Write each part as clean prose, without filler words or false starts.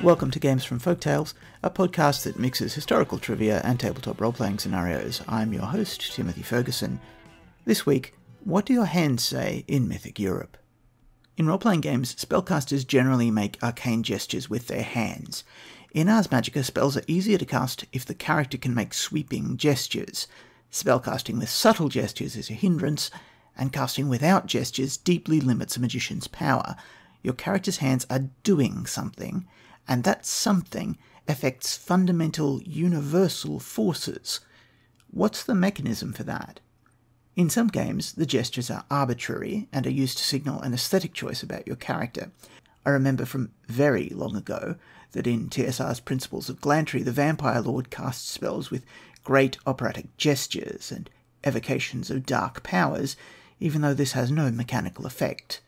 Welcome to Games from Folktales, a podcast that mixes historical trivia and tabletop role-playing scenarios. I'm your host, Timothy Ferguson. This week, what do your hands say in Mythic Europe? In role-playing games, spellcasters generally make arcane gestures with their hands. In Ars Magica, spells are easier to cast if the character can make sweeping gestures. Spellcasting with subtle gestures is a hindrance, and casting without gestures deeply limits a magician's power. Your character's hands are doing something, and that something affects fundamental, universal forces. What's the mechanism for that? In some games, the gestures are arbitrary and are used to signal an aesthetic choice about your character. I remember from very long ago that in TSR's Principles of Glantry, the Vampire Lord casts spells with great operatic gestures and evocations of dark powers, even though this has no mechanical effect.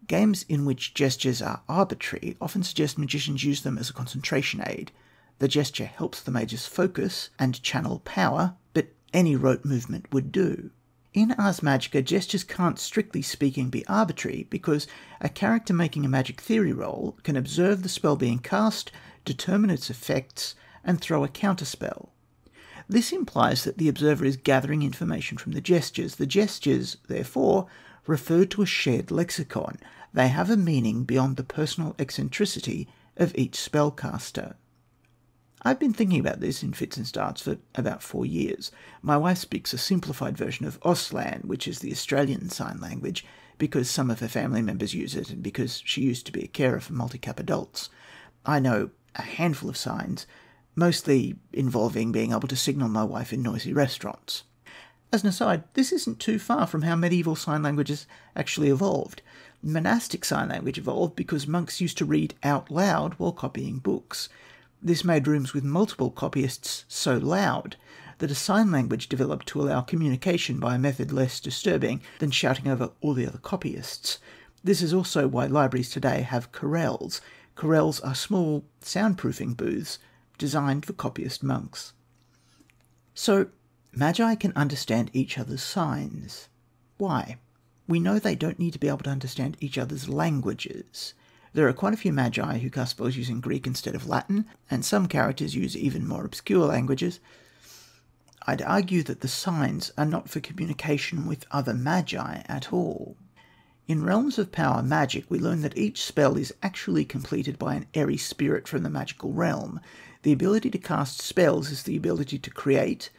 Games in which gestures are arbitrary often suggest magicians use them as a concentration aid. The gesture helps the mage's focus and channel power, but any rote movement would do. In Ars Magica, gestures can't, strictly speaking, be arbitrary because a character making a magic theory roll can observe the spell being cast, determine its effects, and throw a counterspell. This implies that the observer is gathering information from the gestures. The gestures, therefore, refer to a shared lexicon. They have a meaning beyond the personal eccentricity of each spellcaster. I've been thinking about this in fits and starts for about 4 years. My wife speaks a simplified version of Auslan, which is the Australian sign language, because some of her family members use it and because she used to be a carer for multi-cap adults. I know a handful of signs, mostly involving being able to signal my wife in noisy restaurants. As an aside, this isn't too far from how medieval sign languages actually evolved. Monastic sign language evolved because monks used to read out loud while copying books. This made rooms with multiple copyists so loud that a sign language developed to allow communication by a method less disturbing than shouting over all the other copyists. This is also why libraries today have chorales. Chorales are small soundproofing booths designed for copyist monks. So, Magi can understand each other's signs. Why? We know they don't need to be able to understand each other's languages. There are quite a few Magi who cast spells using Greek instead of Latin, and some characters use even more obscure languages. I'd argue that the signs are not for communication with other Magi at all. In Realms of Power Magic, we learn that each spell is actually completed by an airy spirit from the magical realm. The ability to cast spells is the ability to create,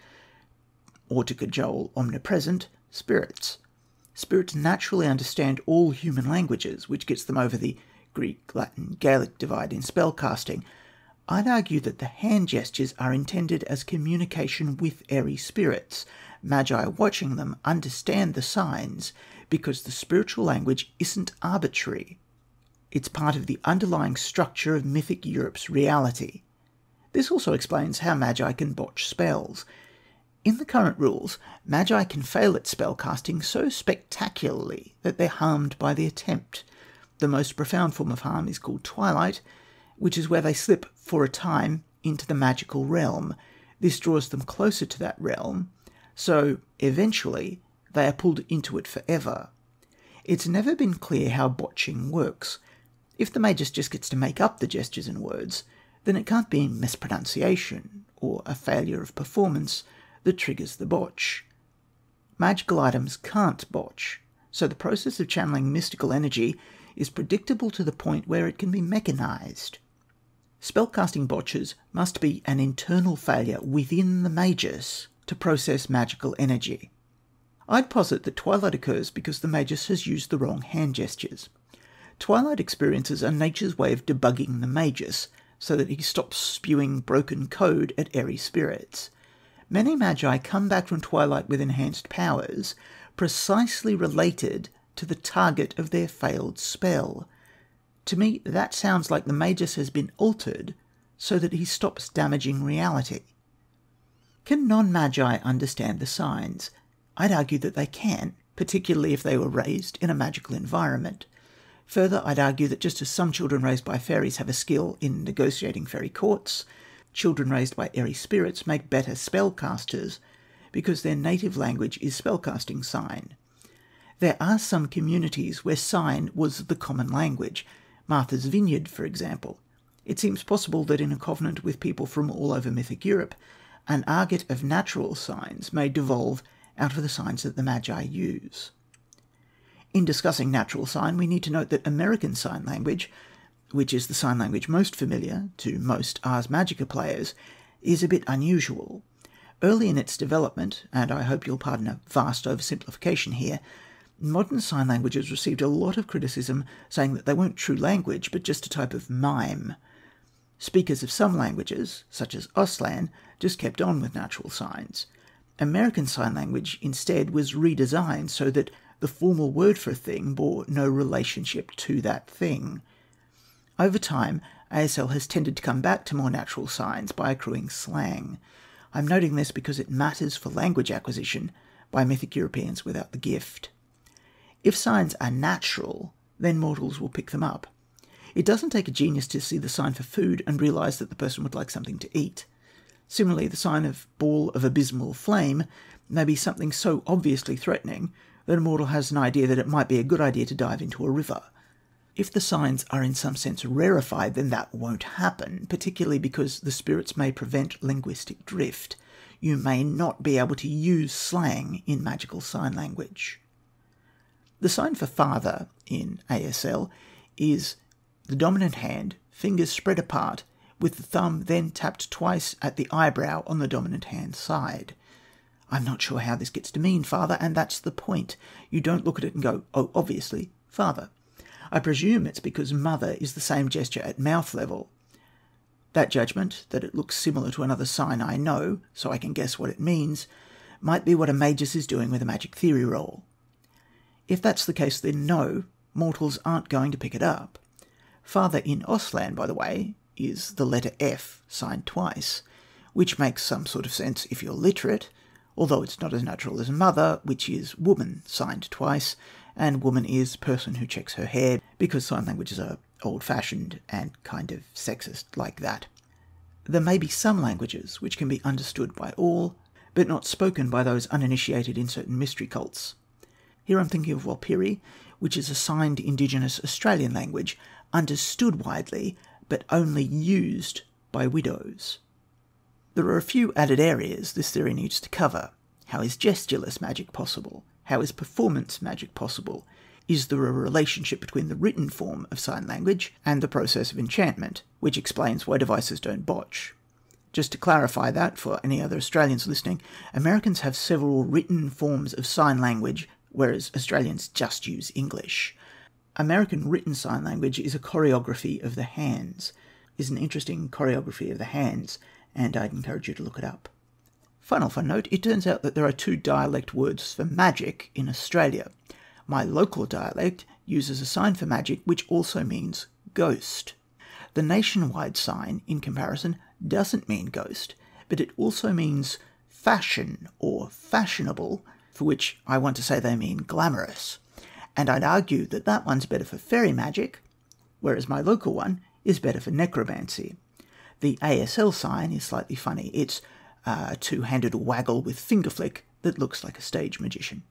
or to cajole omnipresent, spirits. Spirits naturally understand all human languages, which gets them over the Greek, Latin, Gaelic divide in spellcasting. I'd argue that the hand gestures are intended as communication with airy spirits. Magi watching them understand the signs because the spiritual language isn't arbitrary. It's part of the underlying structure of Mythic Europe's reality. This also explains how Magi can botch spells. In the current rules, Magi can fail at spellcasting so spectacularly that they're harmed by the attempt. The most profound form of harm is called Twilight, which is where they slip for a time into the magical realm. This draws them closer to that realm, so eventually they are pulled into it forever. It's never been clear how botching works. If the magus just gets to make up the gestures and words, then it can't be mispronunciation or a failure of performance that triggers the botch. Magical items can't botch, so the process of channeling mystical energy is predictable to the point where it can be mechanized. Spellcasting botches must be an internal failure within the magus to process magical energy. I'd posit that Twilight occurs because the magus has used the wrong hand gestures. Twilight experiences are nature's way of debugging the magus so that he stops spewing broken code at airy spirits. Many Magi come back from Twilight with enhanced powers, precisely related to the target of their failed spell. To me, that sounds like the magus has been altered so that he stops damaging reality. Can non-Magi understand the signs? I'd argue that they can, particularly if they were raised in a magical environment. Further, I'd argue that just as some children raised by fairies have a skill in negotiating fairy courts, children raised by airy spirits make better spellcasters because their native language is spellcasting sign. There are some communities where sign was the common language. Martha's Vineyard, for example. it seems possible that in a covenant with people from all over Mythic Europe, an agate of natural signs may devolve out of the signs that the Magi use. In discussing natural sign, we need to note that American Sign Language, which is the sign language most familiar to most Ars Magica players, is a bit unusual. Early in its development, and I hope you'll pardon a vast oversimplification here, modern sign languages received a lot of criticism saying that they weren't true language, but just a type of mime. Speakers of some languages, such as Auslan, just kept on with natural signs. American Sign Language instead was redesigned so that the formal word for a thing bore no relationship to that thing. Over time, ASL has tended to come back to more natural signs by accruing slang. I'm noting this because it matters for language acquisition by Mythic Europeans without the gift. If signs are natural, then mortals will pick them up. It doesn't take a genius to see the sign for food and realise that the person would like something to eat. Similarly, the sign of ball of abysmal flame may be something so obviously threatening that a mortal has an idea that it might be a good idea to dive into a river. If the signs are in some sense rarefied, then that won't happen, particularly because the spirits may prevent linguistic drift. You may not be able to use slang in magical sign language. The sign for father in ASL is the dominant hand, fingers spread apart, with the thumb then tapped twice at the eyebrow on the dominant hand side. I'm not sure how this gets to mean father, and that's the point. You don't look at it and go, oh, obviously, father. I presume it's because mother is the same gesture at mouth level. That judgment, that it looks similar to another sign I know, so I can guess what it means, might be what a magus is doing with a magic theory roll. If that's the case, then no, mortals aren't going to pick it up. Father in Auslan, by the way, is the letter F signed twice, which makes some sort of sense if you're literate, although it's not as natural as mother, which is woman signed twice, and woman is person who checks her hair, because sign languages are old-fashioned and kind of sexist like that. There may be some languages which can be understood by all, but not spoken by those uninitiated in certain mystery cults. Here I'm thinking of Walpiri, which is a signed Indigenous Australian language, understood widely, but only used by widows. There are a few added areas this theory needs to cover. How is gestureless magic possible? How is performance magic possible? Is there a relationship between the written form of sign language and the process of enchantment, which explains why devices don't botch? Just to clarify that for any other Australians listening, Americans have several written forms of sign language, whereas Australians just use English. American written sign language is a choreography of the hands, is an interesting choreography of the hands, and I'd encourage you to look it up. Final fun note, it turns out that there are two dialect words for magic in Australia. My local dialect uses a sign for magic which also means ghost. The nationwide sign, in comparison, doesn't mean ghost, but it also means fashion or fashionable, for which I want to say they mean glamorous. And I'd argue that that one's better for fairy magic, whereas my local one is better for necromancy. The ASL sign is slightly funny. It's a two-handed waggle with finger flick that looks like a stage magician.